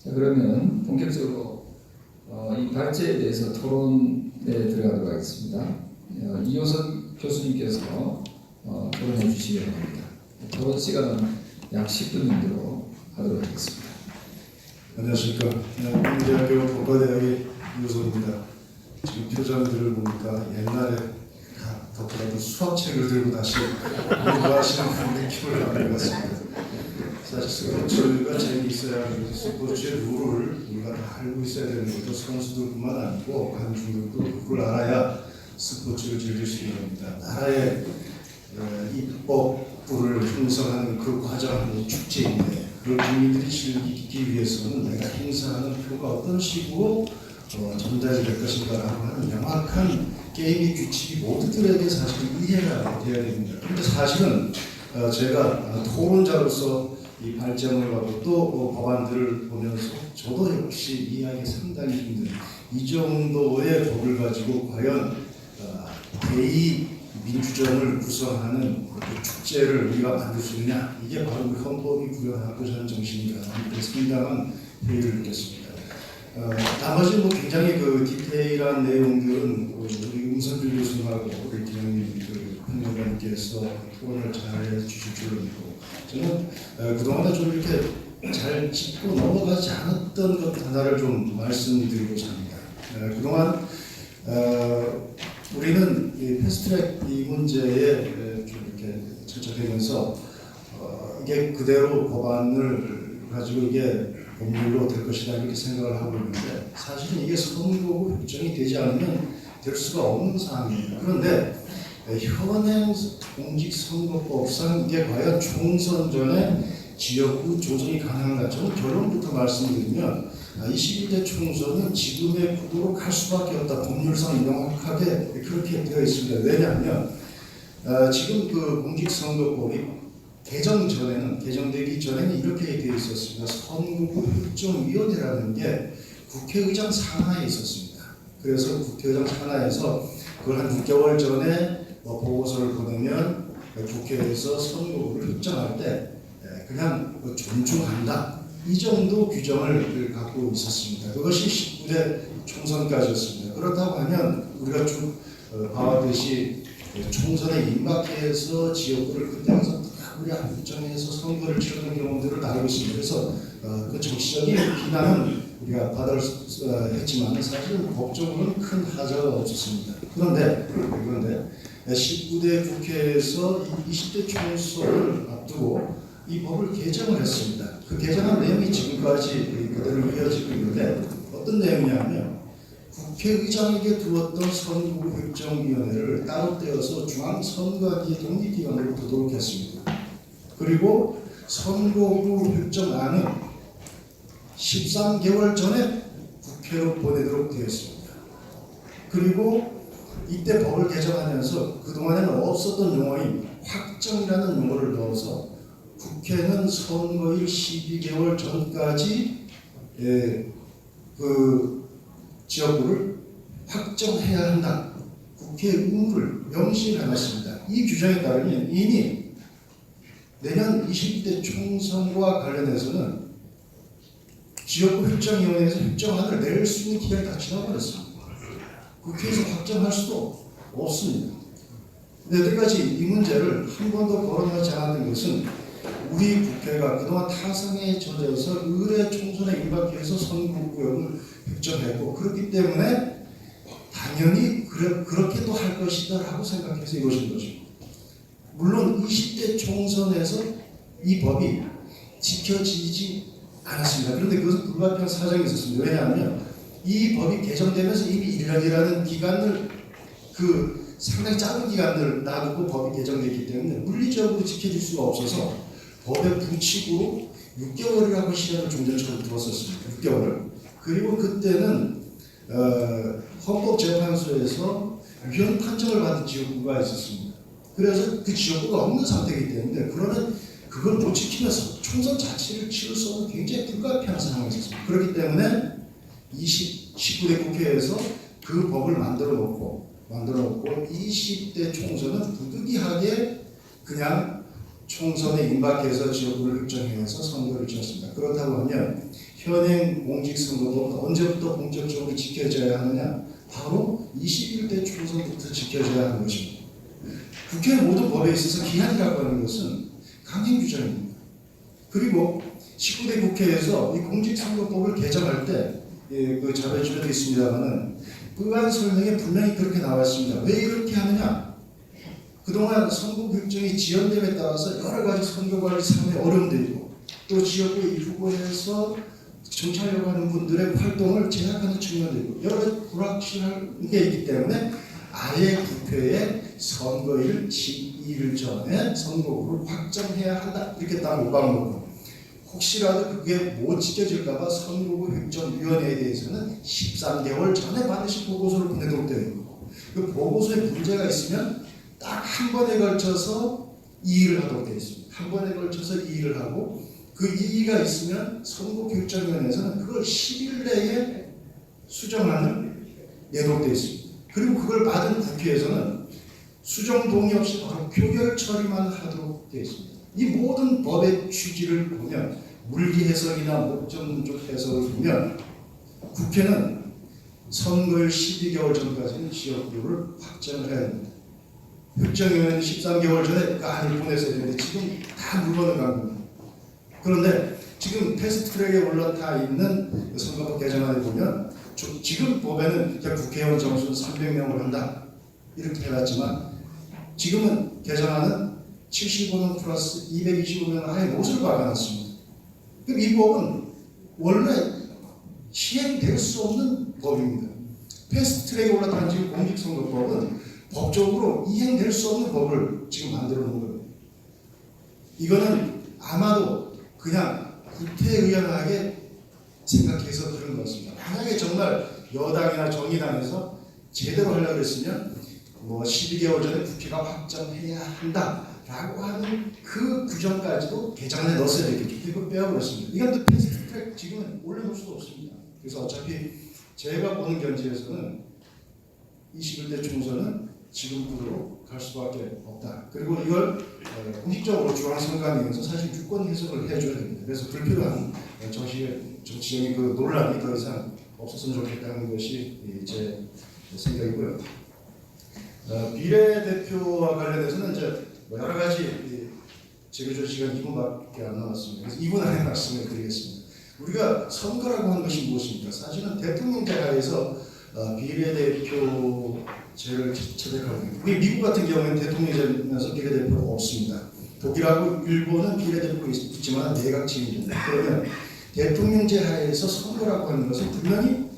자, 그러면 본격적으로 이 발제에 대해서 토론에 들어가도록 하겠습니다. 이효선 교수님께서 토론해 주시기 바랍니다. 토론 시간은 약 10분 정도로 하도록 하겠습니다. 안녕하십니까. 국민대학교 법과대학의 이효선입니다. 지금 표정들을 보니까 옛날에 더더라도 수학책을 들고 다시 공부하시는 그런 느낌을 받는 것 같습니다. 사실 스포츠가 재미있어야 하는 스포츠의 룰을 우리가 다 알고 있어야 되는 것도 선수들뿐만 아니고 관중들도 그걸 알아야 스포츠를 즐길 수 있는 겁니다. 나라의 입법부를 형성하는 그 과정은 축제인데 그걸 국민들이 즐기기 위해서는 내가 행사하는 표가 어떤 식으로 전달이 될 것인가라고 하는 명확한 게임의 규칙이 모두들에게 사실 이해가 되어야 됩니다. 그런데 사실은 제가 토론자로서 이 발전을 하고 또 법안들을 보면서 저도 역시 이해하기 상당히 힘든 이 정도의 법을 가지고 과연 대의 민주정을 구성하는 축제를 우리가 만들 수 있냐, 이게 바로 우리 헌법이 구현하고자 하는 정신인가, 그래서 상당한 회의를 느꼈습니다. 나머지 굉장히 디테일한 내용들은 우리 음선주 교수님하고 우리 김영민 평론가님께서 토론을 잘 해주실 줄로 믿고, 저는 그동안에 좀 이렇게 잘 짚고 넘어가지 않았던 것 하나를 좀 말씀드리고자 합니다. 그동안 우리는 이 패스트트랙 이 문제에 좀 이렇게 철저되면서 이게 그대로 법안을 가지고 이게 법률로 될 것이다 이렇게 생각을 하고 있는데, 사실은 이게 선거구 결정이 되지 않으면 될 수가 없는 사항입니다. 그런데 현행 공직선거법상 이게 과연 총선 전에 지역구 조정이 가능한가? 저는 결론부터 말씀드리면 21대 총선은 지금의 구도로 갈 수밖에 없다. 법률상 명확하게 그렇게 되어 있습니다. 왜냐하면 지금 그 공직선거법이 개정되기 전에는 이렇게 되어 있었습니다. 선거구 획정위원회라는 게 국회의장 산하에 있었습니다. 그래서 국회의장 산하에서 그걸 한 6개월 전에 보고서를 보내면 국회에서 선거구를 획정할 때 그냥 존중한다, 이 정도 규정을 갖고 있었습니다. 그것이 19대 총선까지였습니다. 그렇다고 하면 우리가 쭉 봐왔듯이 총선에 임박해서 지역구를 그때 가서 우리 안정해서 선거를 치르는 경우들을 알고 있습니다. 그래서 그 정치적인 비난은 우리가 받을 수 했지만 사실은 법적으로는 큰 하자가 없었습니다. 그런데 19대 국회에서 20대 총선을 앞두고 이 법을 개정을 했습니다. 그 개정한 내용이 지금까지 그대로 이어지고 있는데, 어떤 내용이냐면 국회의장에게 두었던 선거구 획정위원회를 따로 떼어서 중앙선거관리의 독립기관으로 두도록 했습니다. 그리고 선거구 획정안은 13개월 전에 국회로 보내도록 되었습니다. 그리고 이때 법을 개정하면서 그동안에는 없었던 용어인 확정이라는 용어를 넣어서 국회는 선거일 12개월 전까지 그 지역구를 확정해야 한다, 국회 의무를 명시해놨습니다. 이 규정에 따르면 이미 내년 20대 총선과 관련해서는 지역구 획정위원회에서 획정안을 낼 수 있는 기간이 다 지나버렸습니다. 국회에서 확정할 수도 없습니다. 근데 여기까지 이 문제를 한 번도 거론하지 않았던 것은 우리 국회가 그동안 타성에 젖어서 의뢰 총선에 임박해서 선거구역을 획정했고, 그렇기 때문에 당연히 그렇게 또 할 것이다 라고 생각해서 이것인 거죠. 물론 20대 총선에서 이 법이 지켜지지 않았습니다. 그런데 그것은 불가피한 사정이 있었습니다. 왜냐하면 이 법이 개정되면서 이미 1년이라는 기간을 상당히 작은 기간을 놔두고 법이 개정됐기 때문에 물리적으로 지켜질 수가 없어서 법의 부칙으로 6개월이라고 시간을 종전처럼 두었었습니다. 6개월. 그리고 그때는 헌법재판소에서 위헌 판정을 받은 지역구가 있었습니다. 그래서 그 지역구가 없는 상태이기 때문에 그러면 그걸 못 지키면서 총선 자체를 치를 수 없는 굉장히 불가피한 상황이 있었습니다. 그렇기 때문에 19대 국회에서 그 법을 만들어 놓고 20대 총선은 부득이하게 그냥 총선에 임박해서 지역구를 획정해서 선거를 치렀습니다. 그렇다고 하면 현행 공직선거법은 언제부터 본격적으로 지켜져야 하느냐? 바로 21대 총선부터 지켜져야 하는 것입니다. 국회 모든 법에 있어서 기한이라고 하는 것은 강행 규정입니다. 그리고 19대 국회에서 이 공직선거법을 개정할 때 그 자료에 주변에 있습니다만은 그간 설명에 분명히 그렇게 나왔습니다. 왜 이렇게 하느냐? 그동안 선거 결정이 지연됨에 따라서 여러 가지 선거관리 상의 어려움도 있고 또 지역구에 후보에서 정치하려고 하는 분들의 활동을 제약하는 측면도 있고 여러 불확실한 게 있기 때문에 아예 국회에 선거일 12일 전에 선거구를 확정해야 한다 이렇게 딱 오방놓고 혹시라도 그게 못 지켜질까봐 선거구 획정위원회에 대해서는 13개월 전에 반드시 보고서를 보내도록 되어 있고 그 보고서에 문제가 있으면 딱 한 번에 걸쳐서 이의를 하도록 되어 있습니다. 한 번에 걸쳐서 이의를 하고 그 이의가 있으면 선거결정위원회에서는 그걸 10일 내에 수정안을 내도록 되어 있습니다. 그리고 그걸 받은 국회에서는 수정 동의 없이 바로 표결 처리만 하도록 되어 있습니다. 이 모든 법의 취지를 보면 물리 해석이나 목적문적 해석을 보면 국회는 선거일 12개월 전까지는 지역구를 확정을 해야 됩니다. 획정위원회는 13개월 전에 그 안을 보내서 했는데 지금 다 물건을 간 겁니다. 그런데 지금 패스트트랙에 올라타 있는 선거법 개정안에 보면 지금 법에는 국회의원 정수는 300명을 한다 이렇게 해놨지만 지금은 개정안은 75명 플러스 225명을 아예 못을 박아놨습니다. 그럼 이 법은 원래 시행될 수 없는 법입니다. 패스트트랙에 올라탄 지금 공직선거법은 법적으로 이행될 수 없는 법을 지금 만들어 놓은 겁니다. 이거는 아마도 그냥 구태의연하게 생각해서 그런 것 같습니다. 만약에 정말 여당이나 정의당에서 제대로 하려고 했으면 12개월 전에 국회가 확정해야 한다라고 하는 그 규정까지도 개정안에 넣었어야 되겠죠. 이거 빼어버렸습니다. 이건 패스트트랙 지금은 올려놓을 수가 없습니다. 그래서 어차피 제가 보는 견지에서는 21대 총선은 지금부로 갈 수밖에 없다. 그리고 이걸 공식적으로 중앙선관위에서 사실 주권 해석을 해줘야 됩니다. 그래서 불필요한 정치적인 그 논란이 더 이상 없었으면 좋겠다는 것이 제 생각이고요. 비례대표와 관련해서는 이제 여러 가지 제거조 시간 2분밖에 안 남았습니다. 그래서 2분 안에 말씀을 드리겠습니다. 우리가 선거라고 하는 것이 무엇입니까? 사실은 대통령제 하에서 비례대표제를 채택하고 있습니다. 우리 미국 같은 경우에는 대통령제면서 비례대표가 없습니다. 독일하고 일본은 비례대표가 있지만 내각제입니다. 그러면 대통령제 하에서 선거라고 하는 것은 분명히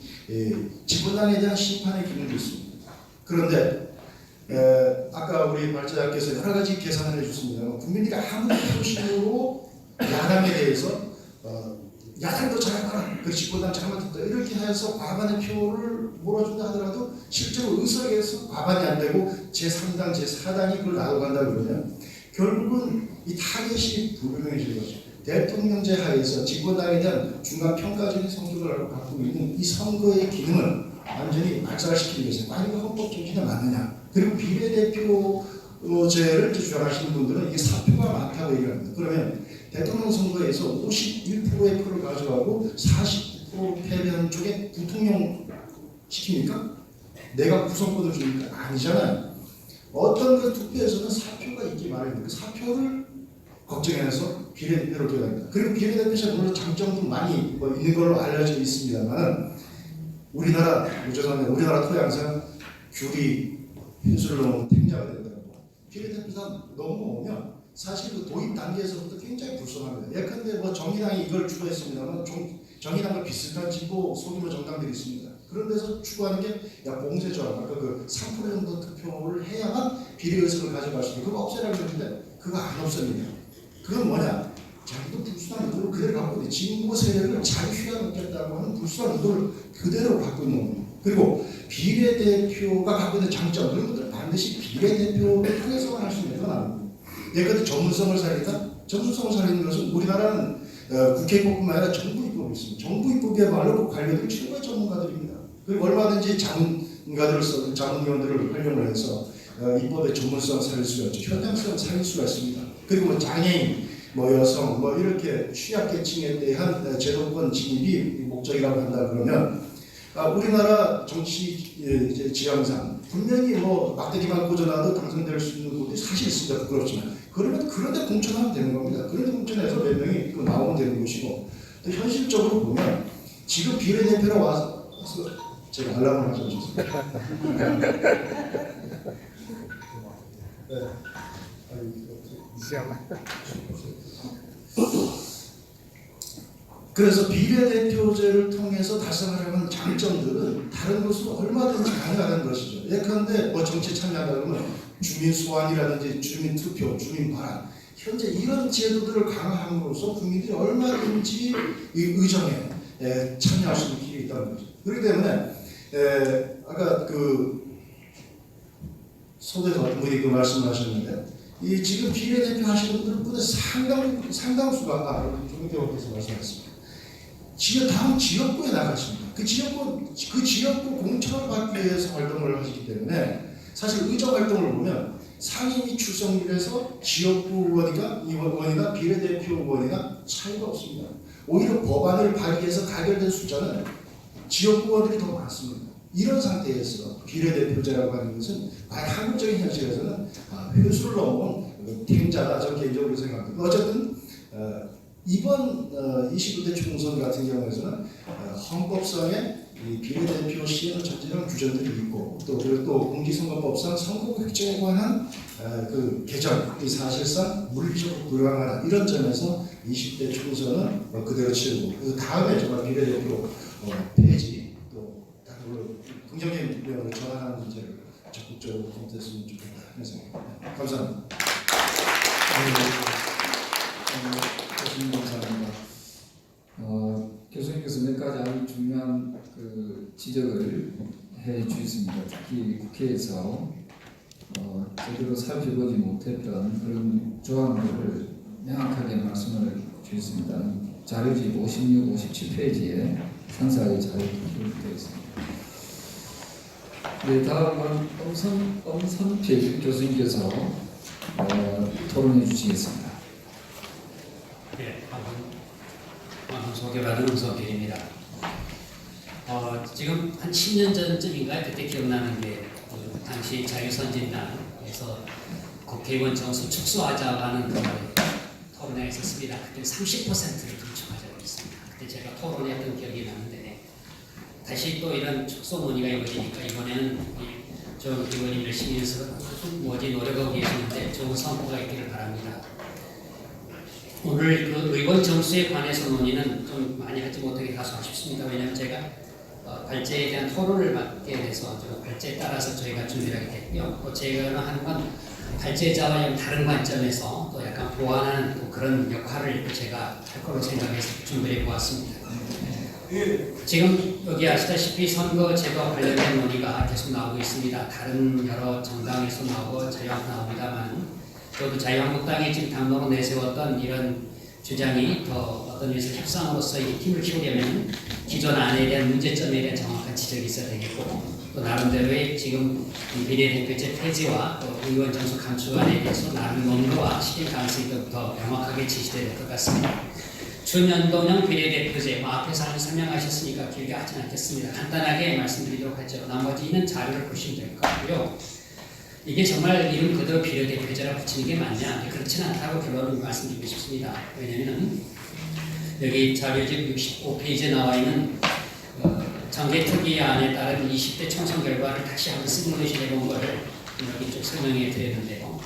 집권당에 대한 심판의 기능도 있습니다. 그런데 아까 우리 발제자께서 여러 가지 계산을 해주셨습니다. 국민들이 아무리 표심으로 야당에 대해서 야당도 잘해봐라, 그 집권당 잘못했다 이렇게 해서 과반의 표를 몰아준다 하더라도 실제로 의석에서 과반이 안 되고 제3당, 제4당이 그걸 나눠간다 그러면 결국은 이 타겟이 불분명해지는 거죠. 대통령제 하에서 집권당에 대한 중간 평가적인 성격을 갖고 있는 이 선거의 기능을 완전히 말살시키는 것이 과연 헌법 정신에 맞느냐. 그리고 비례대표제를 주장하시는 분들은 이게 사표가 많다고 얘기합니다. 그러면 대통령 선거에서 51%의 표를 가져가고 49% 패배한 쪽에 부통령 시킵니까? 내가 구성권을 줍니까? 아니잖아요. 어떤 그 투표에서는 사표가 있기 마련입니다. 그 사표를 걱정해서 비례대표를 둬야 합니다. 그리고 비례대표제 물론 장점도 많이 있는 걸로 알려져 있습니다만 우리나라 토양상 귤이 흰수를 넘으면 탱자가 된다고. 비례대표가 넘어오면 사실 그 도입 단계에서부터 굉장히 불손합니다. 예컨대 정의당이 이걸 추구했습니다만 정의당과 비슷한 진보 소규모 정당들이 있습니다. 그런 데서 추구하는 게 봉쇄조합, 아까 그 3% 정도 투표를 해야만 비례의석을 가져갈 수 있는 그거 없애라고 했는데 그거 안 없습니다. 그건 뭐냐? 자기도 불순한 의도를 그대로 갖고 있는 진보 세력을 잘 휘어먹겠다고 하는 불순한 의도를 그대로 갖고 있는 겁니다. 그리고 비례대표가 갖고 있는 장점, 그런 것들은 반드시 비례대표를 통해서만 할 수 있는 건 아닙니다. 예컨대 전문성을 살린다? 전문성을 살리는 것은 우리나라는 국회법뿐만 아니라 정부 입법이 있습니다. 정부 입법이야말로 관료들이 최고의 전문가들입니다. 그리고 얼마든지 자문위원들을 활용을 해서 입법의 전문성을 살릴 수가 있죠. 현장성을 살릴 수가 있습니다. 그리고 장애인, 뭐 여성, 뭐 이렇게 취약계층에 대한 제도권 진입이 목적이라고 한다 그러면 우리나라 정치 지형상 분명히 뭐 막대기만 꽂아놔도 당선될 수 있는 곳이 사실 있습니다. 부끄럽지만 그러면 그런데 공천하면 되는 겁니다. 그런데 공천해서 몇 명이 나오면 되는 것이고 또 현실적으로 보면 지금 비례대표로 와서 제가 알람을 맞춰주셨습니다. 네. 그래서 비례대표제를 통해서 달성하려는 장점들은 다른 것으로 얼마든지 가능하다는 것이죠. 예컨대 뭐 정치 참여하다 그러면 주민 소환이라든지 주민 투표, 주민 발언 현재 이런 제도들을 강화함으로써 국민들이 얼마든지 이 의정에 참여할 수 있는 길이 있다는 거죠. 그렇기 때문에 아까 그 소대에서 어떤 분이 그 말씀을 하셨는데 이 지금 비례대표 하시는 분들 상당수가 조경태께서 말씀하셨습니다. 다음 지역구에 나가십니다. 그 지역구 공천을 받기 위해서 활동을 하시기 때문에 사실 의정 활동을 보면 상임위 출석률에서 지역구 의원이나 비례대표 의원이나 차이가 없습니다. 오히려 법안을 발의해서 가결된 숫자는 지역구 의원들이 더 많습니다. 이런 상태에서 비례대표제라고 하는 것은 한국적인 현실에서는 회수를 넘은 탱자다 저는 개인적으로 생각합니다. 어쨌든 이번 29대 총선 같은 경우에는 헌법상에 이 비례대표 시행 전제적 규정들이 있고 또 공직선거법상 선거구 획정에 관한 그 개정이 사실상 물리적으로 불가능하다. 이런 점에서 20대 총선은 그대로 치르고 그 다음에 정말 비례대표 폐지 또 긍정적인 면으로 전환하는 문제를 적극적으로 검토했으면 좋겠다 하는 생각입니다. 감사합니다. 교수님 감사합니다. 교수님께서 몇 가지 아주 중요한 그 지적을 해 주셨습니다. 특히 국회에서 제대로 살펴보지 못했던 그런 조항들을 명확하게 말씀을 주셨습니다. 자료집 56, 57페이지에 상세하게 잘 기록되어 있습니다. 네, 다음은 엄선필 교수님께서 토론해 주시겠습니다. 네, 방송 소개받은 엄선필입니다. 지금 한 10년 전쯤인가요? 그때 기억나는 게 당시 자유선진당에서 국회의원 정수 축소하자라는 토론회가 있었습니다. 그때 30%를 감축하자고 했습니다. 그때 제가 토론했던 기억이 나는데 다시 또 이런 축소 논의가 이루어지니까 이번에는 조 의원님 열심히 해서 노력하고 계시는데 좋은 성과가 있기를 바랍니다. 오늘 그 의원 정수에 관해서 논의는 좀 많이 하지 못하게 다소 아쉽습니다. 왜냐하면 제가 발제에 대한 토론을 맡게 돼서 발제에 따라서 저희가 준비를 하게 됐고요. 또 제가 하는 건 발제자와 다른 관점에서 또 약간 보완하는 또 그런 역할을 제가 할 거로 생각해서 준비해 보았습니다. 지금 여기 아시다시피 선거 제도 관련된 논의가 계속 나오고 있습니다. 다른 여러 정당에서 나오고 자유한국당 나옵니다만 저도 자유한국당이 지금 당론으로 내세웠던 이런 주장이 더 어떤 의미에서 협상으로서 이 팀을 키우려면 기존 안에 대한 문제점에 대한 정확한 지적이 있어야 되겠고 또 나름대로의 지금 비례대표제 폐지와 또 의원 정수 감축안에 대해서 나름 논거와 실행 가능성이 더 명확하게 제시될 것 같습니다. 준연동형 비례대표제 앞에서 설명하셨으니까 길게 하진 않겠습니다. 간단하게 말씀드리도록 하죠. 나머지는 자료를 보시면 될 것 같고요. 이게 정말 이름 그대로 비례대표제라고 붙이는 게 맞냐? 그렇지는 않다고 결론을 말씀드리고 싶습니다. 왜냐하면 여기 자료집 65페이지에 나와 있는 정개특위안에 따른 20대 총선 결과를 다시 한번 시뮬레이션 해본 거를 여기 좀 설명해 드렸는데요.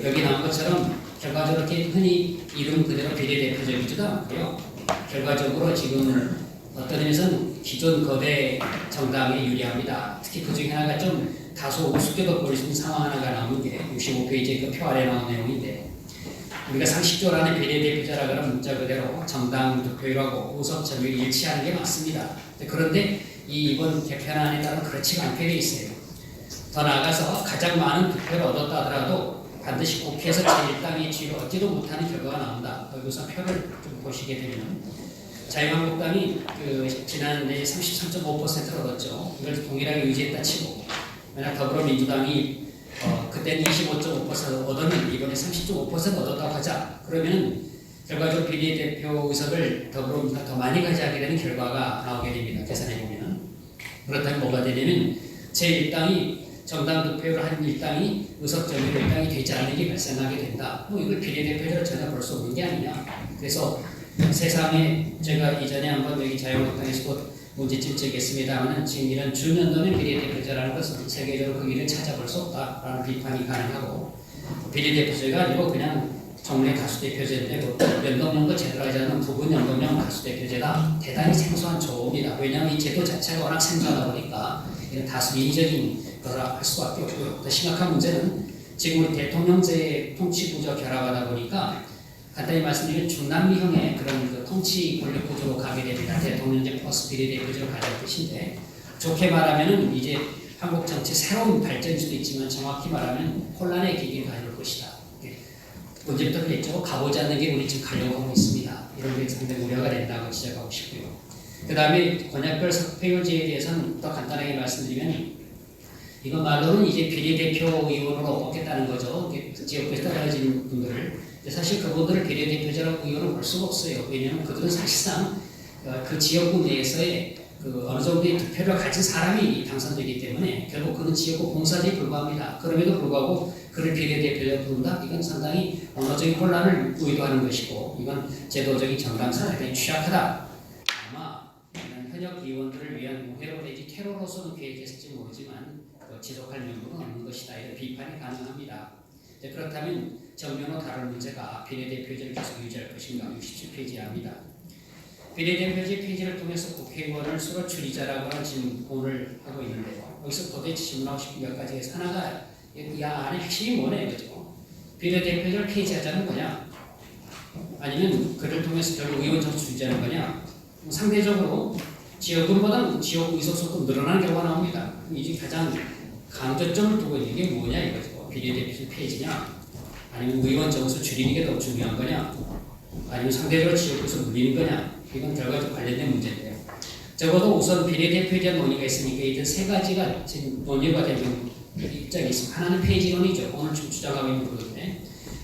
여기 나온 것처럼 결과적으로 이렇게 흔히 이름 그대로 비례대표제이지도 않고요. 결과적으로 지금 어떤 의미에서는 기존 거대 정당에 유리합니다. 특히 그 중에 하나가 좀 다소 우습게도 보일 수 있는 상황 하나가 나오는 게 65페이지 그 표 아래 나온 내용인데 우리가 상식적으로 하는 비례대표제라 그러면 문자 그대로 정당 득표율하고 우선 점유율이 일치하는 게 맞습니다. 그런데 이번 개편안에 따라 그렇지가 않게 돼 있어요. 더 나아가서 가장 많은 득표를 얻었다 하더라도 반드시 국회에서 제1당이 쥐어얻지도 못하는 결과가 나온다. 우선 표를 좀 보시게 되면 자유한국당이 지난해 33.5%를 얻었죠. 이걸 동일하게 유지했다 치고 만약 더불어민주당이 그때는 25.5% 얻었는 이번에 30.5% 얻었다고 하자. 그러면 결과적으로 비례대표 의석을 더불어민주당이 더 많이 가져가게 되는 결과가 나오게 됩니다. 계산해 보면. 그렇다면 뭐가 되냐면 제1당이 정당 득표율 한 1당이 의석 점유율 1당이 되지 않는 게 발생하게 된다. 이걸 비례대표제로 전혀 볼 수 없는 게 아니냐. 그래서 세상에 제가 이전에 한번 여기 자유한국당에서도 문제점 제기했습니다만 지금 이런 준연동형 비례대표제라는 것은 세계적으로 그 길을 찾아볼 수 없다라는 비판이 가능하고 비례대표제가 아니고 그냥 정례 다수대표제인데 연동형도 제대로 하지 않는 부분 연동형 다수대표제가 대단히 생소한 조입니다. 왜냐하면 이 제도 자체가 워낙 생소하다 보니까 이런 다수 인위적인 거라 할 수밖에 없고요. 더 심각한 문제는 지금 우리 대통령제의 통치 구조 결합하다 보니까 간단히 말씀드리면 중남미형의 그런 그 통치 권력 구조로 가게 됩니다. 대통령제 플러스 비례대표제로 가자는 뜻인데 좋게 말하면 이제 한국 정치 새로운 발전일 수도 있지만 정확히 말하면 혼란의 기기를 가져올 것이다. 문제부터 그랬죠. 가보지 않는 게 우리 지금 가려고 하고 있습니다. 이런 게 상당히 우려가 된다고 지적하고 싶고요. 그 다음에 권역별 석패율제에 대해서는 더 간단하게 말씀드리면 이건 말로는 이제 비례대표 의원으로 뽑겠다는 거죠. 지역구에서 떨어진 분들을. 사실 그분들을 비례대표제라고 의원을 볼 수가 없어요. 왜냐하면 그들은 사실상 그 지역구 내에서의 그 어느 정도의 득표를 가진 사람이 당선되기 때문에 결국 그는 지역구 공사제에 불과합니다. 그럼에도 불구하고 그를 비례대표제로 부른다? 이건 상당히 언어적인 혼란을 의도하는 것이고 이건 제도적인 정당성에 대해 취약하다. 아마 현역 의원들을 위한 우회로 내지 테러로서는 계획했을지 모르지만 지속할 명분은 없는 것이다. 이런 비판이 가능합니다. 그렇다면 정면으로 다룰 문제가 비례대표제를 계속 유지할 것인가 67페이지에 비례대표제 폐지를 통해서 국회의원을 수로 줄이자라고 하는 질문을 하고 있는데요. 여기서 도대체 질문하고 싶은 몇 가지에서 하나가 이 안에 핵심이 뭐냐 이거죠. 비례대표제를 폐지하자는 거냐 아니면 그를 통해서 결국 의원 정수 유지하는 거냐. 상대적으로 지역구보다는 지역구 의석수도 늘어나는 경우가 나옵니다. 이게 가장 강조점을 두고 있는 게 뭐냐 이거죠. 비례대표제 폐지냐 아니면 의원 정수 줄이는 게 더 중요한 거냐 아니면 상대적으로 지역구에서 물리는 거냐 이건 결과적 관련된 문제인데요. 적어도 우선 비례대표제 논의가 있으니까 이제 세 가지가 지금 논의가 되는 입장이 있습니다. 하나는 폐지론이죠. 오늘 지금 주장하고 있는 거거든요.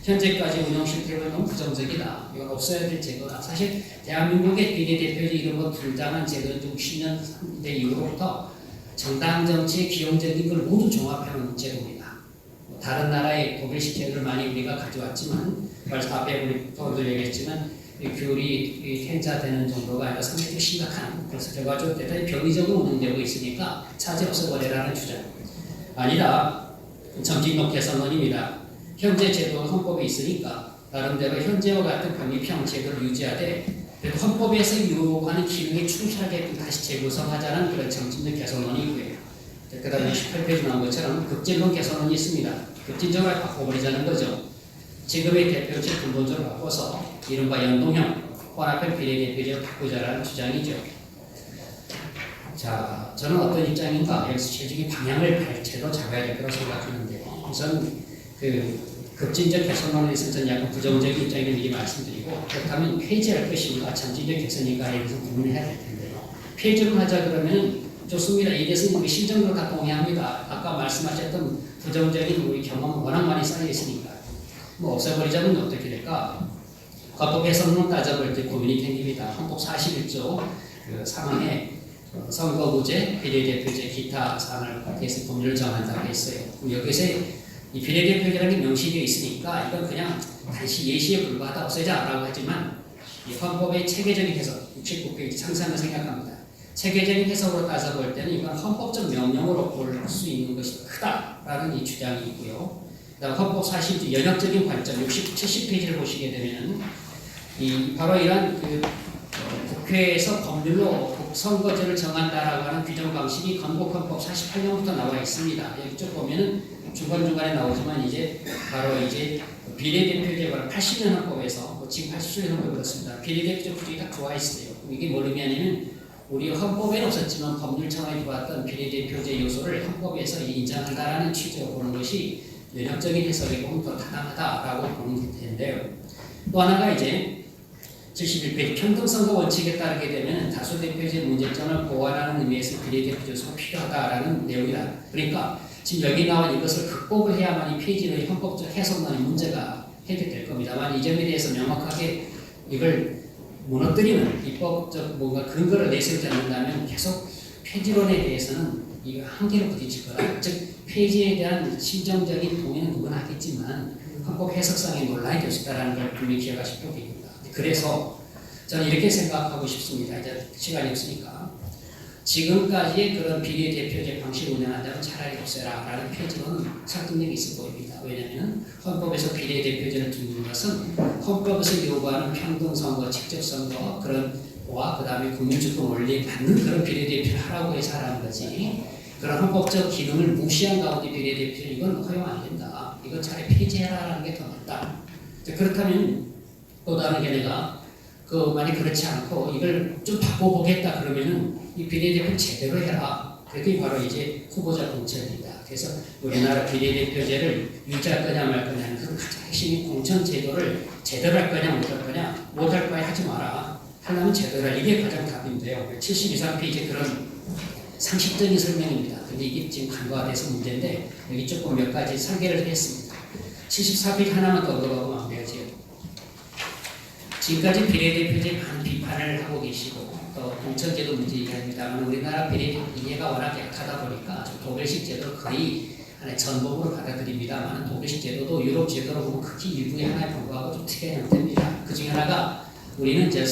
현재까지 운영 실태가 너무 부정적이다. 이건 없어야 될 제도다. 사실 대한민국의 비례대표제 이런 거 등장한 제도는 60년대 이후로부터 정당 정치의 기형적인 걸 모두 종합해놓은 제도입니다. 다른 나라의 독일식 제도를 많이 우리가 가져왔지만 벌써 앞에 우리 또도 얘기했지만 귤이 텐자되는 정도가 아니라 상당히 심각한 그래서 결과적으로 대단히 병리적으로 운영되고 있으니까 차질 없애버리라는 주장 아니라 정직력 개선론입니다. 현재 제도가 헌법에 있으니까 나름대로 현재와 같은 병리평 제도를 유지하되 그래도 헌법에서 요구하는 기능에 충실하게 다시 재구성하자는 그런 정책적 개선론이고요. 그 다음에 18페이지 나온 것처럼 급진론 개선론이 있습니다. 급진적으로 바꿔버리자는 거죠. 지금의 대표제 근본적으로 바꿔서 이른바 연동형 혼합형 비례대표제로 바꾸자라는 주장이죠. 자, 저는 어떤 입장인가 여기서 최적의 방향을 제대로 잡아야 될 거라고 생각하는데요. 우선 급진적 개선론에 있어서 저는 약간 부정적인 입장을 미리 말씀드리고 그렇다면 폐지할 것인가 점진적 개선인가에 대해서 고민해야 될 텐데요. 폐지를 하자 그러면 좋습니다. 이 대해서 우리 심정으로 다 동의합니다. 아까 말씀하셨던 부정적인 우리 경험 워낙 많이 쌓여 있으니까 뭐 없애버리자면 어떻게 될까? 헌법 개선론 따져볼 때 고민이 생깁니다. 헌법 41조 그 상황에 선거구제, 비례대표제, 기타 사안을 대해서 법률을 정한다고 했어요. 여기서 이 비례대표제라는 게 명시되어 있으니까 이건 그냥 단시 예시에 불과하다 없애자라고 하지만 이 헌법의 체계적인 해석, 69페이지 상세한 걸 생각합니다. 체계적인 해석으로 따져볼 때는 이건 헌법적 명령으로 볼 수 있는 것이 크다라는 이 주장이 있고요. 그다음 헌법 40조 연역적인 관점 70페이지를 보시게 되면 바로 이런 국회에서 법률로 선거제를 정한다라고 하는 규정 방식이 건국헌법 48년부터 나와 있습니다. 이쪽 보면은 중간중간에 나오지만 이제 바로 이제 비례대표제 바로 80년 헌법에서 지금 87년 헌법이 그렇습니다. 비례대표제 구조가 딱 들어와 있어요. 이게 뭘 의미하냐면 우리 헌법에는 없었지만 법률청에 들어왔던 비례대표제 요소를 헌법에서 인정한다라는 취지로 보는 것이 연역적인 해석에 보면 더 타당하다라고 보는 텐데요. 또 하나가 이제 71페이지 평등선거 원칙에 따르게 되면 다수대표제 문제점을 보완하는 의미에서 비례대표제가 필요하다라는 내용이다. 그러니까 지금 여기 나온 이것을 극복을 해야만 이 폐지의 헌법적 해석론의 문제가 해결될 겁니다만 이 점에 대해서 명확하게 이걸 무너뜨리는 입법적 뭔가 근거를 내세우지 않는다면 계속 폐지론에 대해서는 이거 한계로 부딪힐 거다. 즉 폐지에 대한 심정적인 동의는 누구나 하겠지만 헌법 해석상의 논란이 될 수 있다는 걸 분명히 기억하실 필요가 있습니다. 그래서 저는 이렇게 생각하고 싶습니다. 이제 시간이 없으니까 지금까지의 그런 비례대표제 방식을 운영한다면 차라리 없애라 라는 표지로는 설득력이 있어 보입니다. 왜냐하면 헌법에서 비례대표제를 두는 것은 헌법에서 요구하는 평등선거, 직접선거 그런와 그 다음에 국민주권 원리에 맞는 그런 비례대표를 하라고 해서 하라는 거지 그런 헌법적 기능을 무시한 가운데 비례대표를 이건 허용 안 된다. 이건 차라리 폐지해라라는 게 더 낫다. 그렇다면 또 다른 견해가 만약 그렇지 않고 이걸 좀 바꿔보겠다 그러면은 이 비례대표 제대로 해라. 그게 바로 이제 후보자 공천입니다. 그래서 우리나라 비례대표제를 유지할 거냐 말 거냐는 그 가장 핵심이 공천 제도를 제대로 할 거냐 못 할 거냐 못 할 거야 하지 마라. 하려면 제대로 할 이게 가장 답인데요. 72페이지 그런 상식적인 설명입니다. 근데 이게 지금 간과돼서 문제인데 여기 조금 몇 가지 설계를 했습니다. 74페이지 하나만 더 들어가고 마무리하지요. 지금까지 비례대표제 많은 비판을 하고 계시고 또 공천제도 문제 얘기합니다만 우리나라 비례대표제가 워낙 약하다 보니까 독일식 제도를 거의 하나의 전범으로 받아들입니다만 독일식 제도도 유럽 제도로 보면 극히 일부의 하나에 불과하고 좀 특이한 형태입니다. 그 중에 하나가 우리는 이제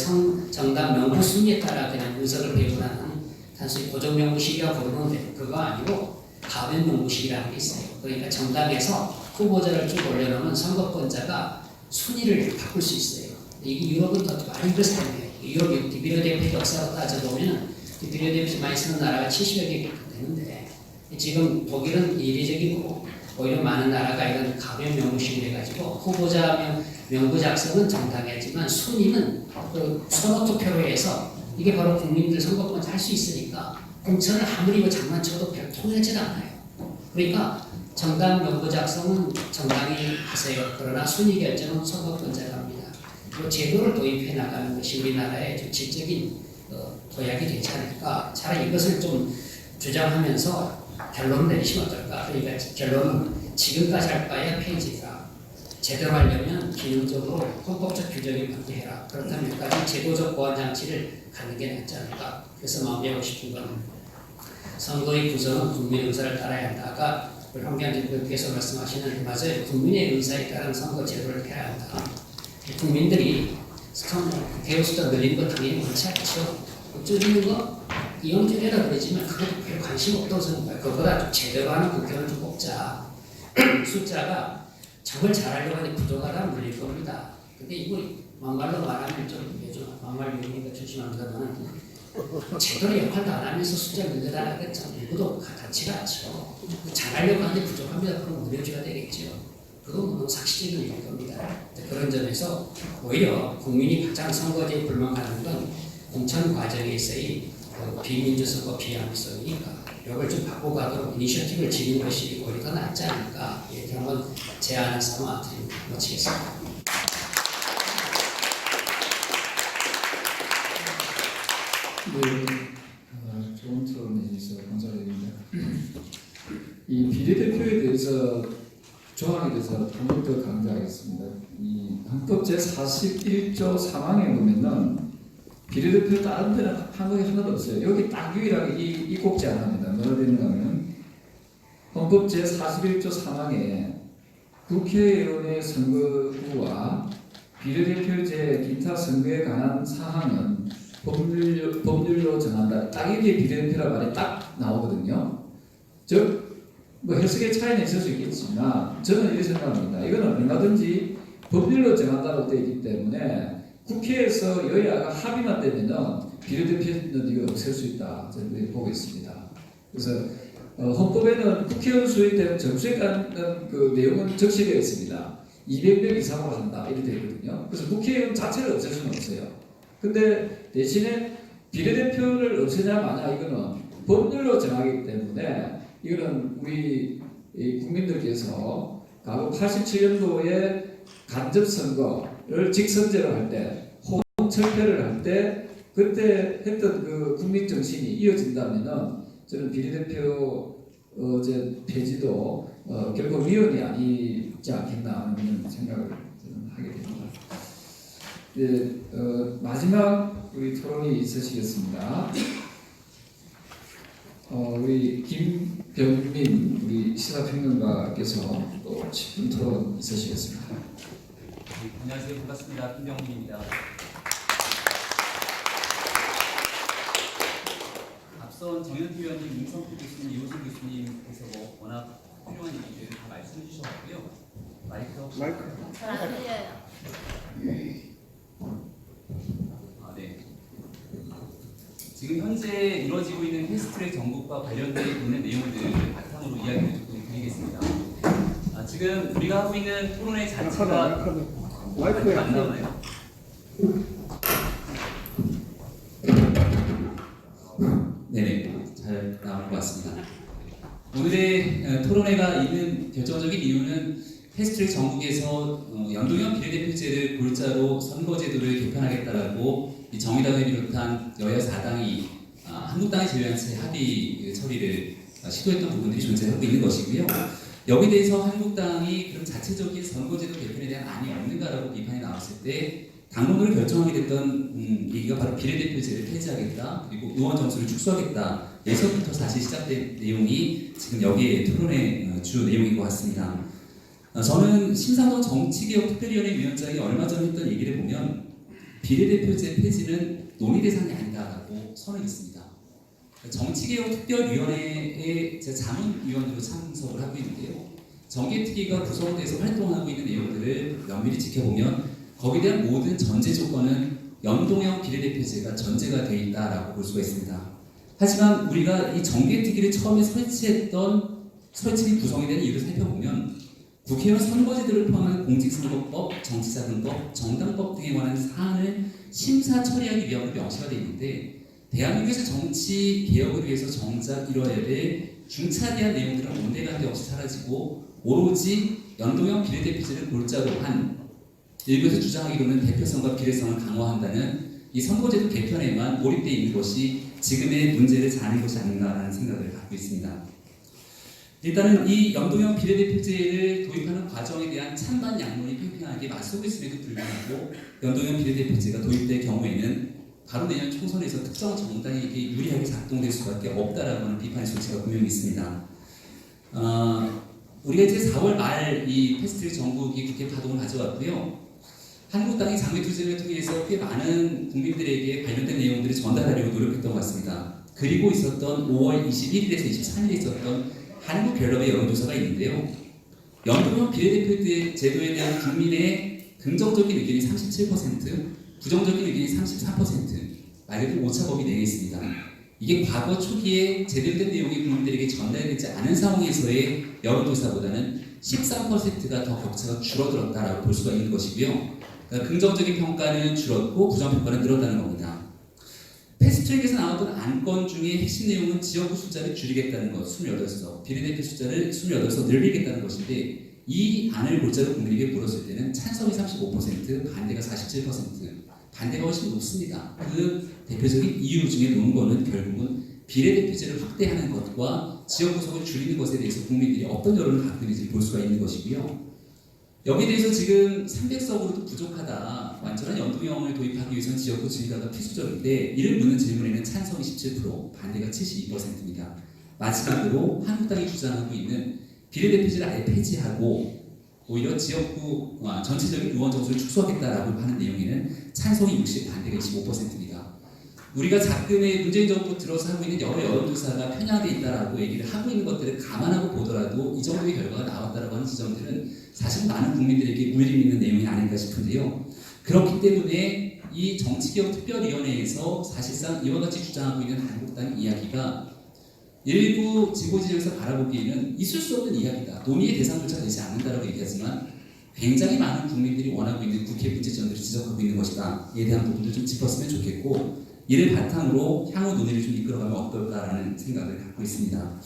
정당 명부 순위에 따라 그냥 의석을 배분하는 단순히 고정 명부식이라고 부르는데 그거 아니고 가변 명부식이라는 게 있어요. 그러니까 정당에서 후보자를 쭉 올려놓으면 선거권자가 순위를 바꿀 수 있어요. 이게 유럽은 더 많이 그렇습니다. 유럽 비례대표 역사로 따져보면 비례대표 많이 쓰는 나라가 70여 개 되는데 지금 독일은 이례적이고 오히려 많은 나라가 이런 가변 명부식을 해가지고 후보자 명부 작성은 정당이 하지만 순위는 그 선호투표로 해서 이게 바로 국민들 선거권자 할 수 있으니까 공천을 아무리 장난쳐도 별 통하지도 않아요. 그러니까 정당 명부 작성은 정당이 하세요. 그러나 순위 결정은 선거권자가 합니다. 그 제도를 도입해 나가는 것이 우리나라의 좀 질적인 도약이 되지 않을까. 차라리 이것을 좀 주장하면서 결론을 내리시면 어떨까. 그러니까 결론은 지금까지 할 바에 폐지해라. 제대로 하려면 기능적으로 헌법적 규정에 맞게 해라. 그렇다면 몇 가지 제도적 보완 장치를 갖는 게 낫지 않을까. 그래서 마무리하고 싶은 건 선거의 구성은 국민 의사를 따라야 한다. 아까 황교안 대표께서 말씀하시는 맞아요. 국민의 의사에 따른 선거 제도를 해야 한다. 국민들이 대우 숫자 늘리는 거 당연히 원치 않죠. 줄이는 거 이용줄이라 그러지만 그거 별 관심 없다고 생각해요. 그거보다 좀 제대로 하는 국회의원 좀 뽑자. 숫자가 정말 잘하려고 하니 부족하다면 물릴 겁니다. 근데 이거 막말로 말하면 좀 막말 유행이니까 조심합니다만 제대로 역할도 안 하면서 숫자 늘려달라는 건 누구도 같지가 않죠. 잘하려고 하는데 부족합니다. 그럼 늘려줘야 되겠죠. 그건 너무 상식적인 얘기일 겁니다. 그런 점에서 오히려 국민이 가장 선거제에 불만하는 건 공천 과정에서의 비민주선거 비합리성이니까 이걸 좀 바꿔가도록 이니셔티브를 지닌 것이 오히려 더 낫지 않을까 이렇게 한번 제안을 삼아 드립니다. 마치겠습니다. 네, 좋은 토론에 대해서 감사드립니다. 이 비례대표에 대해서 조항에 대해서 한번 더 강조하겠습니다. 이 헌법 제41조 3항에 보면은 비례대표 다른 데는 한국에 하나도 없어요. 여기 딱 유일하게 이 꼭지 안 합니다. 뭐라 되어 있는가 하면 헌법 제41조 3항에 국회의원의 선거구와 비례대표제 기타 선거에 관한 사항은 법률로 정한다. 딱 이게 비례대표란 말이 딱 나오거든요. 즉 뭐 해석의 차이는 있을 수 있겠지만 저는 이렇게 생각합니다. 이거는 얼마든지 법률로 정한다고 되어 있기 때문에 국회에서 여야가 합의만 되면은 비례대표는 이거 없앨 수 있다. 저는 이렇게 보고 있습니다. 그래서 헌법에는 국회의원 수에 대한 정수에 관한 그 내용은 적시되어 있습니다. 200명 이상으로 한다 이렇게 되어 있거든요. 그래서 국회의원 자체를 없앨 수는 없어요. 근데 대신에 비례대표를 없애냐 마냐 이거는 법률로 정하기 때문에 이거는 우리 국민들께서 과거 87년도에 간접선거를 직선제로 할 때, 홍철폐를 할 때 그때 했던 그 국민정신이 이어진다면은 저는 비례대표 어제 폐지도 결국 위헌이 아니지 않겠나 하는 생각을 저는 하게 됩니다. 네, 마지막 우리 토론이 있으시겠습니다. 우리 김병민 우리 시사평론가께서 또 10분 토론 있으시겠습니다. 안녕하세요. 반갑습니다. 김병민입니다. 앞선 정현태 위원님, 임성필 교수님, 이호선 교수님께서 워낙 훌륭한 얘기들 다 말씀해 주셔가지고요. 마이크. 잘안 들려요. 네. 지금 현재 이루어지고 있는 패스트트랙 정국과 관련되어 있는 내용들 바탕으로 이야기를 좀 드리겠습니다. 지금 우리가 하고 있는 토론의 자체가 마이크가 안 나오나요? 네네, 잘 나올 것 같습니다. 오늘의 토론회가 있는 결정적인 이유는 패스트트랙 정국에서 연동형 비례대표제를 골자로 선거제도를 개편하겠다라고 이 정의당을 비롯한 여야 4당이 한국당을 제외한 채 합의 처리를 시도했던 부분들이 존재하고 있는 것이고요. 여기에 대해서 한국당이 그럼 자체적인 선거제도 개편에 대한 안이 없는가라고 비판이 나왔을 때 당론으로 결정하게 됐던 얘기가 바로 비례대표제를 폐지하겠다, 그리고 의원 정수를 축소하겠다, 예서부터 사실 시작된 내용이 지금 여기에 토론의 주 내용인 것 같습니다. 저는 심상정 정치개혁특별위원회 위원장이 얼마 전 했던 얘기를 보면 비례대표제 폐지는 논의 대상이 아니다라고 선언했습니다. 정치개혁특별위원회에 제 자문위원으로 참석을 하고 있는데요. 정개특위가 구성돼서 활동하고 있는 내용들을 면밀히 지켜보면 거기에 대한 모든 전제 조건은 연동형 비례대표제가 전제가 되어 있다라고 볼 수가 있습니다. 하지만 우리가 이 정개특위를 처음에 설치 구성에 대한 이유를 살펴보면 국회의원 선거제도를 포함한 공직선거법, 정치자금법, 정당법 등에 관한 사안을 심사 처리하기 위함으로 명시가 되어 있는데 대한민국에서 정치 개혁을 위해서 정작 이뤄야 될 중차대한 내용들은 온데간데 없이 사라지고 오로지 연동형 비례대표제를 골자로 한 일부에서 주장하기로는 대표성과 비례성을 강화한다는 이 선거제도 개편에만 몰입되어 있는 것이 지금의 문제를 자는 것이 아닌가라는 생각을 갖고 있습니다. 일단은 이 연동형 비례대표제를 도입하는 과정에 대한 찬반 양론이 팽팽하게 맞서고 있음에도 불구하고 연동형 비례대표제가 도입될 경우에는 바로 내년 총선에서 특정 정당에게 유리하게 작동될 수밖에 없다라고 하는 비판의 소지가 분명히 있습니다. 우리가 이제 4월 말 이 패스트트랙 정국이 국회 파동을 가져왔고요. 한국당이 장외투쟁을 통해서 꽤 많은 국민들에게 관련된 내용들을 전달하려고 노력했던 것 같습니다. 그리고 있었던 5월 21일에서 23일에 있었던 한국갤럽의 여론조사가 있는데요. 연동형 비례대표 제도에 대한 국민의 긍정적인 의견이 37%, 부정적인 의견이 34%, 말 그대로 오차범위 내에 있습니다. 이게 과거 초기에 제대로 된 내용이 국민들에게 전달되지 않은 상황에서의 여론조사보다는 13%가 더 격차가 줄어들었다라고 볼 수가 있는 것이고요. 그러니까 긍정적인 평가는 줄었고 부정평가는 늘었다는 겁니다. 패스트트랙에서 나왔던 안건 중에 핵심 내용은 지역구 숫자를 줄이겠다는 것, 28석, 비례대표 숫자를 28석 늘리겠다는 것인데 이 안을 골자로 국민에게 물었을 때는 찬성이 35%, 반대가 47%, 반대가 훨씬 높습니다. 그 대표적인 이유 중에 논거는 결국은 비례대표제를 확대하는 것과 지역 구석을 줄이는 것에 대해서 국민들이 어떤 여론을 갖고 있는지 볼 수가 있는 것이고요. 여기에 대해서 지금 300석으로도 부족하다, 완전한 연동형을 도입하기 위해서는 지역구 증가가 필수적인데 이를 묻는 질문에는 찬성이 17%, 반대가 72%입니다. 마지막으로 한국당이 주장하고 있는 비례대표제를 아예 폐지하고 오히려 지역구 전체적인 의원 정수를 축소하겠다라고 하는 내용에는 찬성이 60, 반대가 25%입니다. 우리가 작금의 문재인 정부 들어서 하고 있는 여러 여론조사가 편향돼 있다라고 얘기를 하고 있는 것들을 감안하고 보더라도 이 정도의 결과가 나왔다라고 하는 지점들은 사실 많은 국민들에게 울림 있는 내용이 아닌가 싶은데요. 그렇기 때문에 이 정치개혁특별위원회에서 사실상 이와 같이 주장하고 있는 한국당 이야기가 일부 지고진영에서 바라보기에는 있을 수 없는 이야기다, 논의의 대상조차 되지 않는다라고 얘기하지만 굉장히 많은 국민들이 원하고 있는 국회 문제점들을 지적하고 있는 것이다. 이에 대한 부분도 좀 짚었으면 좋겠고 이를 바탕으로 향후 논의를 좀 이끌어가면 어떨까라는 생각을 갖고 있습니다.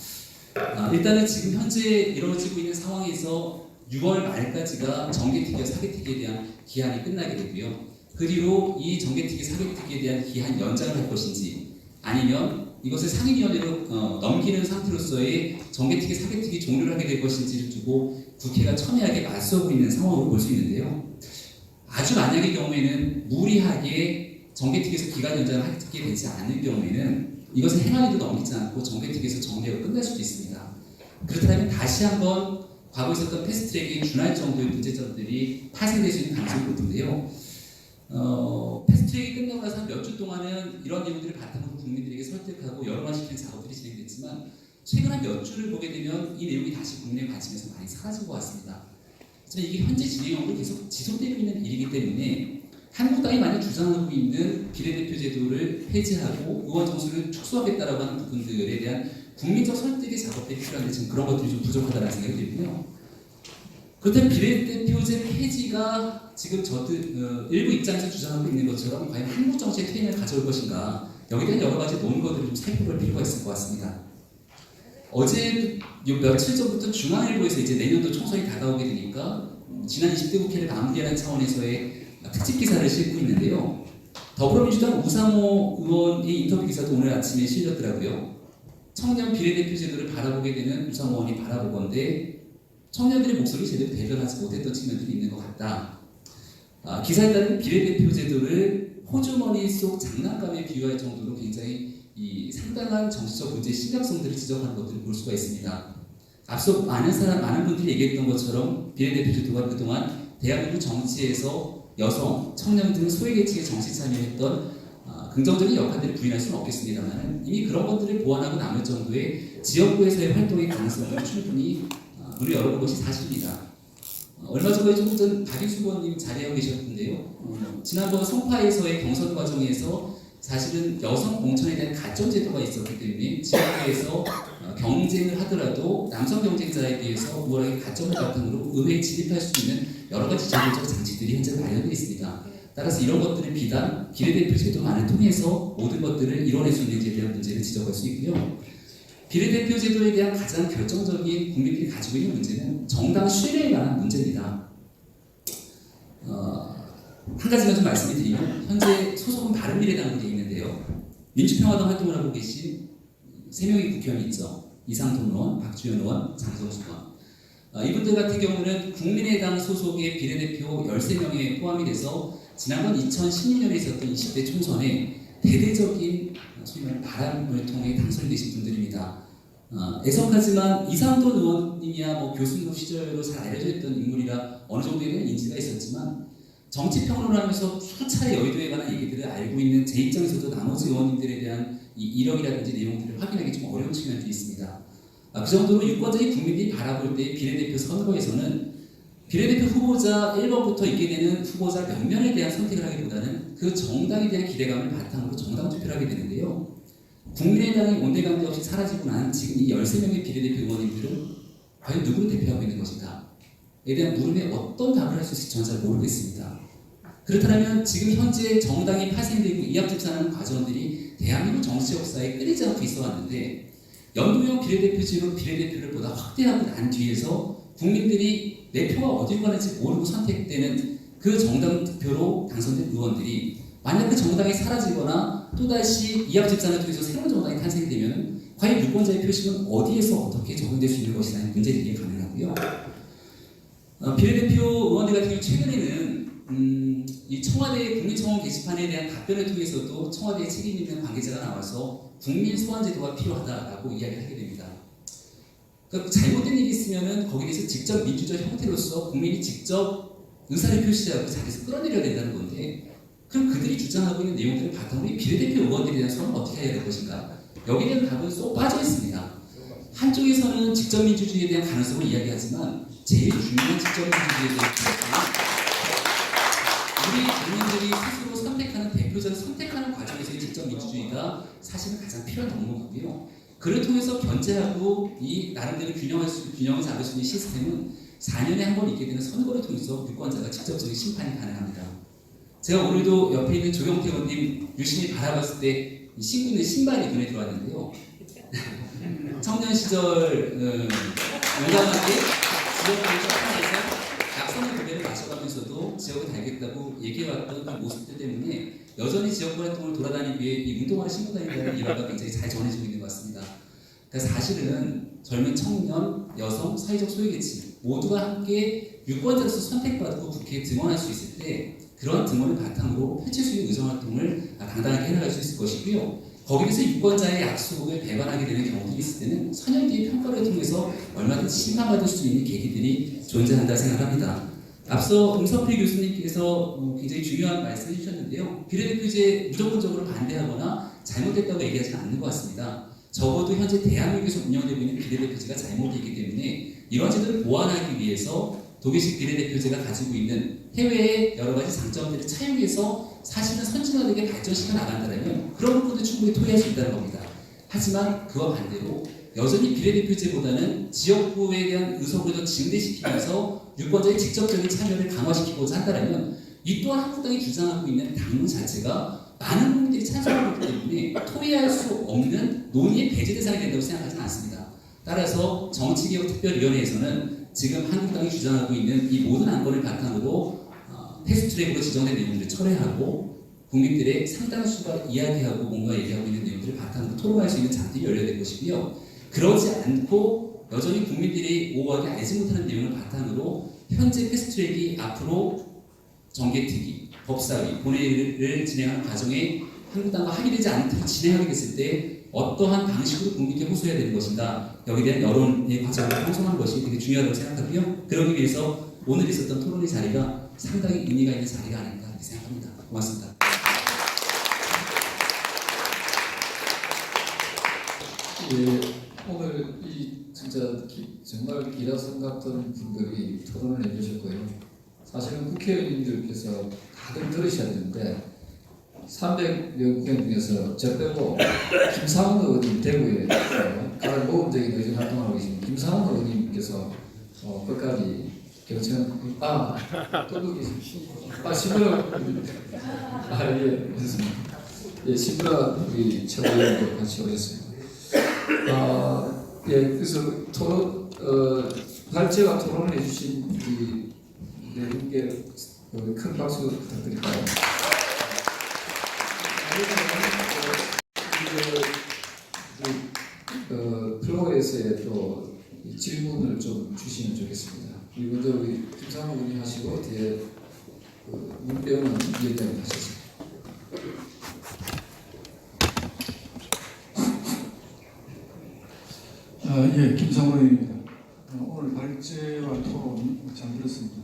일단은 지금 현재 이루어지고 있는 상황에서 6월 말까지가 정개특위와 사개특위에 대한 기한이 끝나게 되고요. 그 뒤로 이 정개특위, 사개특위에 대한 기한 연장을 할 것인지 아니면 이것을 상임위원회로 넘기는 상태로서의 정개특위, 사개특위 종료를 하게 될 것인지를 두고 국회가 첨예하게 맞서고 있는 상황으로 볼 수 있는데요. 아주 만약의 경우에는 무리하게 정개특위에서 기간 연장을 하게 되지 않는 경우에는 이것을 행안위로 넘기지 않고 정개특위에서 정례가 끝날 수도 있습니다. 그렇다면 다시 한번 과거에 있었던 패스트트랙에 준할 정도의 문제점들이 파생될 수 있는 가능성이 높은데요. 패스트트랙이 끝나고 나서 한 몇 주 동안은 이런 내용들을 바탕으로 국민들에게 설득하고 여론화시키는 작업들이 진행됐지만 최근 한 몇 주를 보게 되면 이 내용이 다시 국민의 관심에서 많이 사라진 것 같습니다. 하지만 이게 현재 진행형으로 계속 지속되고 있는 일이기 때문에 한국당이 만약 주장하고 있는 비례대표 제도를 폐지하고 의원 정수를 축소하겠다라고 하는 부분들에 대한 국민적 설득의 작업들이 필요한데 지금 그런 것들이 좀 부족하다는 생각이 들고요. 그렇다면 비례대표제 폐지가 지금 일부 입장에서 주장하고 있는 것처럼 과연 한국 정치의 퇴행을 가져올 것인가, 여기에 대한 여러 가지 논거들을 좀 살펴볼 필요가 있을 것 같습니다. 어제 며칠 전부터 중앙일보에서 이제 내년도 총선이 다가오게 되니까 지난 20대 국회를 마무리하는 차원에서의 특집 기사를 싣고 있는데요. 더불어민주당 우상호 의원의 인터뷰 기사도 오늘 아침에 실렸더라고요. 청년 비례대표 제도를 바라보게 되는 우상호 의원이 바라보건대 청년들의 목소리를 제대로 대변하지 못했던 측면들이 있는 것 같다. 기사에 따르면 비례대표 제도를 호주머니 속 장난감에 비유할 정도로 굉장히 상당한 정치적 문제의 심각성들을 지적하는 것들을 볼 수가 있습니다. 앞서 많은 분들이 얘기했던 것처럼 비례대표 제도가 그동안 대한민국 정치에서 여성, 청년 등 소외계층의 정치 참여했던 긍정적인 역할들을 부인할 수는 없겠습니다만 이미 그런 것들을 보완하고 남을 정도의 지역구에서의 활동의 가능성을 충분히 문을 열어본 것이 사실입니다. 얼마 전에 조금 전 박인수 의원님 자리하고 계셨는데요. 지난번 성파에서의 경선 과정에서 사실은 여성 공천에 대한 가점제도가 있었기 때문에 지역구에서 경쟁을 하더라도 남성 경쟁자에 비해서 우월하게 가점을 바탕으로 의회에 진입할 수 있는 여러 가지 제도적 장치들이 현재 마련되어 있습니다. 따라서 이런 것들을 비단 비례대표 제도만을 통해서 모든 것들을 이뤄낼 수 있는지에 대한 문제를 지적할 수 있고요. 비례대표 제도에 대한 가장 결정적인 국민들이 가지고 있는 문제는 정당 신뢰에 관한 문제입니다. 한 가지만 좀 말씀을 드리면 현재 소속은 바른미래당으로 되어 있는데요. 민주평화당 활동을 하고 계신 3명의 국회의원이 있죠. 이상돈 의원, 박주현 의원, 장성수 의원. 이분들 같은 경우는 국민의당 소속의 비례대표 13명에 포함이 돼서 지난번 2016년에 있었던 20대 총선에 대대적인 소위 말하는 바람을 통해 당선되신 분들입니다. 애석하지만 이상돈 의원님이야 교수님 시절로 잘 알려져 있던 인물이라 어느 정도의 인지가 있었지만 정치평론을 하면서 수차례 여의도에 관한 얘기들을 알고 있는 제 입장에서도 나머지 의원님들에 대한 이 이력이라든지 내용들을 확인하기 좀 어려운 측면들이 있습니다. 그 정도로 유권자의 국민들이 바라볼 때 비례대표 선거에서는 비례대표 후보자 1번부터 있게 되는 후보자 몇 명에 대한 선택을 하기보다는 그 정당에 대한 기대감을 바탕으로 정당 투표를 하게 되는데요. 국민의당이 온데간데 없이 사라지고 난 지금 이 13명의 비례대표 의원님들은 과연 누구를 대표하고 있는 것인가? 에 대한 물음에 어떤 답을 할 수 있을지 저는 잘 모르겠습니다. 그렇다면 지금 현재 정당이 파생되고 이합집산하는 과정들이 대한민국 정치 역사에 끊이지 않고 있어 왔는데 연동형 비례대표제로 비례대표를 보다 확대하고 난 뒤에서 국민들이 내 표가 어디로 가는지 모르고 선택되는 그 정당 득표로 당선된 의원들이 만약 그 정당이 사라지거나 또다시 이합집산을 통해서 새로운 정당이 탄생되면 과연 유권자의 표심은 어디에서 어떻게 적용될 수 있는 것이라는 문제들이 가능하고요. 비례대표 의원들 같은 경우 최근에는 이 청와대 국민청원 게시판에 대한 답변을 통해서도 청와대에 책임 있는 관계자가 나와서 국민 소환 제도가 필요하다라고 이야기를 하게 됩니다. 그러니까 잘못된 일이 있으면은 거기에 대해서 직접 민주적 형태로서 국민이 직접 의사를 표시하고 자기에서 끌어내려야 된다는 건데 그럼 그들이 주장하고 있는 내용들을 바탕으로 이 비례대표 의원들에 대한 소환은 어떻게 해야 될 것인가? 여기에 대한 답은 쏙 빠져 있습니다. 한쪽에서는 직접 민주주의에 대한 가능성을 이야기하지만 제일 중요한 직접 민주주의에 대한 우리 국민들이 스스로 선택하는 대표자를 선택하는 과정에서의 직접 민주주의가 사실은 가장 필요한 덕목이고요. 그를 통해서 견제하고 이 나름대로 균형을 잡을 수 있는 시스템은 4년에 한 번 있게 되는 선거를 통해서 유권자가 직접적인 심판이 가능합니다. 제가 오늘도 옆에 있는 조경태 의원님 유심히 바라봤을 때 신고 있는 신발이 눈에 들어왔는데요. 청년 시절 용감하게 지역구에서 약선의 고개를 마셔 거쳐가면서도 지역을 달겠다고 얘기해왔던 그 모습들 때문에 여전히 지역 활동을 돌아다니기 위해 이 운동화를 신고 다닌다는 일화가 굉장히 잘 전해지고 있는 것 같습니다. 그러니까 사실은 젊은 청년, 여성, 사회적 소외계층 모두가 함께 유권자로서 선택받고 국회에 등원할 수 있을 때 그러한 등원을 바탕으로 펼칠 수 있는 의정활동을 당당하게 해나갈 수 있을 것이고요. 거기에서 유권자의 약속을 배반하게 되는 경우들이 있을 때는 선열기의 평가를 통해서 얼마든지 심판받을 수 있는 계기들이 존재한다 생각합니다. 앞서 음석필 교수님께서 굉장히 중요한 말씀을 해주셨는데요. 비례대표제 무조건적으로 반대하거나 잘못됐다고 얘기하지는 않는 것 같습니다. 적어도 현재 대한민국에서 운영되고 있는 비례대표제가 잘못이기 때문에 이러한 제도를 보완하기 위해서 독일식 비례대표제가 가지고 있는 해외의 여러 가지 장점들을 차용해서 사실은 선진화되게 발전시켜 나간다면 그런 부분도 충분히 토의할 수 있다는 겁니다. 하지만 그와 반대로 여전히 비례대표제보다는 지역구에 대한 의석을 더 증대시키면서 유권자의 직접적인 참여를 강화시키고자 한다면 이 또한 한국당이 주장하고 있는 당 자체가 많은 국민들이 찬성하고 있기 때문에 토의할 수 없는 논의의 배제 대상이 된다고 생각하지는 않습니다. 따라서 정치개혁특별위원회에서는 지금 한국당이 주장하고 있는 이 모든 안건을 바탕으로 패스트트랙으로 지정된 내용들을 철회하고 국민들의 상당수가 이야기하고 뭔가 얘기하고 있는 내용들을 바탕으로 토론할 수 있는 장들이 열려야 될 것이고요. 그러지 않고 여전히 국민들이 오하게 알지 못하는 내용을 바탕으로 현재 패스트트랙이 앞으로 정개특위, 법사위, 본회의를 진행하는 과정에 한국당과 합의되지 않은 틀을 진행하게 됐을 때 어떠한 방식으로 국민께 호소해야 되는 것인가, 여기에 대한 여론의 과정을 형성하는 것이 되게 중요하다고 생각하고요. 그러기 위해서 오늘 있었던 토론의 자리가 상당히 의미가 있는 자리가 아닌가 이렇게 생각합니다. 고맙습니다. 예, 오늘 이 진짜 정말 기라성 같은 분들이 토론을 해주셨고요. 사실은 국회의원님들께서 다들 들으셔야 되는데 300명 국회의원 중에서 저 빼고 김상훈 의원님 대구에 가장 모범적인 의정 활동하고 계십니다. 김상훈 의원님께서 끝까지 경청 또 누구 계십니까? 신부라 예, 그렇습니다. 예, 신부라 우리 최고위원도 같이 오셨습니다. 예, 그래서 토론 발제와 토론을 해주신 이 네 분께 큰 박수 부탁드릴까요? 플로어에서의 또 질문을 좀 주시면 좋겠습니다. 먼저 우리 김상호 의원님 하시고 뒤에 문병은 위원장님 하셨습니다. 예, 김상호 의원입니다. 오늘 발제와 토론 잘 들었습니다.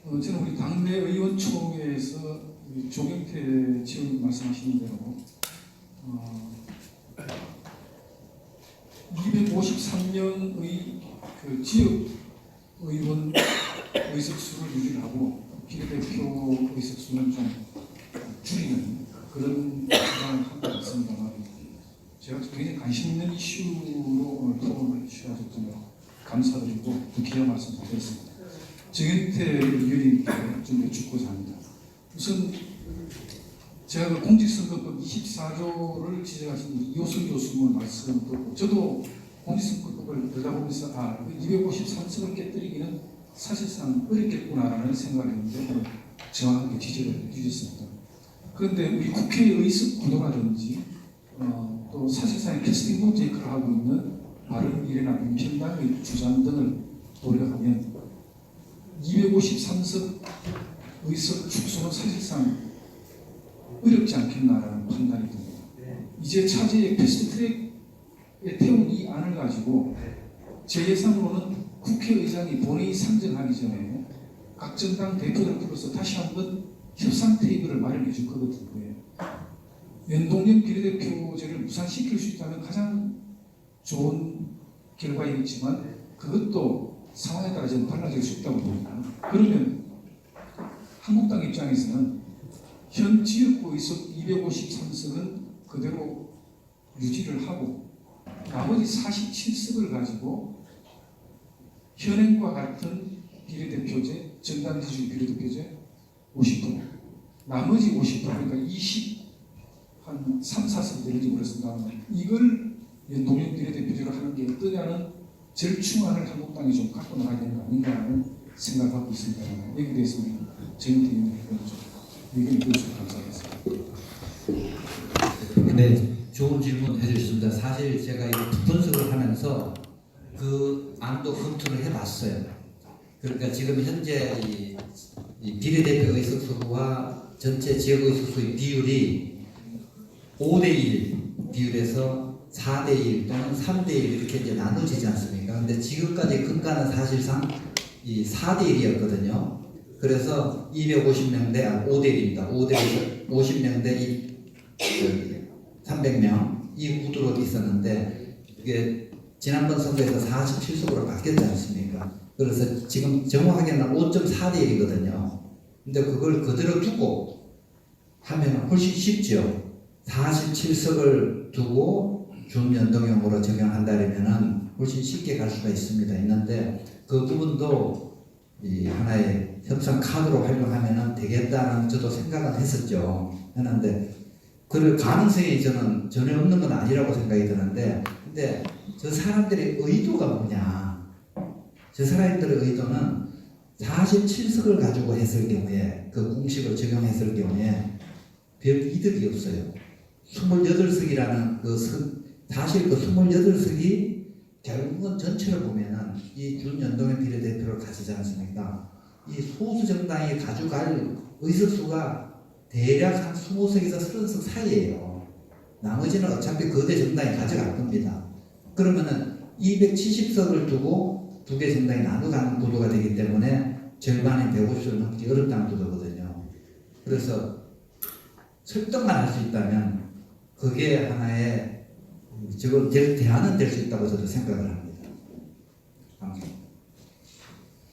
저는 우리 당내 의원총회에서 우리 조경태 지원님 말씀하시는 대로 253명의 그 지역 의원 의석수를 유지하고 비례대표 의석수는 좀 줄이는 그런 주장을 하고 있습니다만 제가 굉장히 관심 있는 이슈로 오늘 토론을 취하셨던 감사드리고 또 기자 말씀 드리겠습니다. 정현태 의원님께 좀 여쭙고자 합니다. 우선 제가 그 공직선거법 24조를 지적하신 이호선 교수님 말씀 듣고 저도 공직선거법을 들여다보면서 253석을 깨뜨리기는 사실상 어렵겠구나라는 생각을 했는데 정확하게 지적을 해주셨습니다. 그런데 우리 국회의 의석 구도라든지 또 사실상의 캐스팅 보트 역할을 하고 있는 바른미래나 민평당의 주장 등을 고려하면 253석 의석 축소는 사실상 어렵지 않겠나라는 판단이 듭니다. 이제 차제의 패스트트랙에 태운 이 안을 가지고 제 예상으로는 국회의장이 본회의 상정하기 전에 각 정당 대표들 불러서 다시 한번 협상 테이블을 마련해 줄 거거든요. 연동형 비례대표제를 무산시킬 수 있다면 가장 좋은 결과이겠지만 그것도 상황에 따라 좀 달라질 수 있다고 봅니다. 그러면 한국당 입장에서는 현 지역구 의석 253석은 그대로 유지를 하고 나머지 47석을 가지고 현행과 같은 비례대표제, 정당지지율 비례대표제 50%, 나머지 50% 그러니까 3, 4석 되는지 모르겠습니다. 이걸 연동형 비례대표제로 하는 게 어떠냐는 절충안을 한국당이 좀 갖고 나가야 되는 거 아닌가 하는 생각하고 있습니다. 여기에 대해서는 정인태 의원님 의견을 들어주시면 감사하겠습니다. 네, 좋은 질문 해주셨습니다. 사실 제가 이 분석을 하면서 그 안도 검토를 해봤어요. 그러니까 지금 현재 이 비례대표 의석수와 전체 지역 의석수의 비율이 5대1 비율에서 4대1 또는 3대1 이렇게 이제 나눠지지 않습니까? 근데 지금까지 근간은 사실상 이 4대1이었거든요. 그래서 250명대 5대1입니다. 5대1에서 50명대 300명 이 구도로 있었는데 이게 지난번 선거에서 47석으로 바뀌었지 않습니까? 그래서 지금 정확하게는 5.4대1이거든요. 근데 그걸 그대로 두고 하면 훨씬 쉽죠. 47석을 두고 준연동형으로 적용한다면은 훨씬 쉽게 갈 수가 있는데 그 부분도 이 하나의 협상 카드로 활용하면은 되겠다는 저도 생각은 했었죠. 했는데 그 가능성이 저는 전혀 없는 건 아니라고 생각이 드는데, 근데 저 사람들의 의도가 뭐냐? 저 사람들의 의도는 47석을 가지고 했을 경우에 그 공식을 적용했을 경우에 별 이득이 없어요. 28석이라는 사실 그 28석이 결국은 전체를 보면은 이 준연동형 비례대표를 가지지 않습니까? 이 소수 정당이 가져갈 의석수가 대략 한 20석에서 30석 사이예요. 나머지는 어차피 거대 정당이 가져갈 겁니다. 그러면은 270석을 두고 두 개 정당이 나눠가는 구도가 되기 때문에 절반인 150석을 넘기 어렵다는 구도거든요. 그래서 설득만 할 수 있다면 그게 하나의 대안은 될 수 있다고 저도 생각을 합니다. 감사합니다.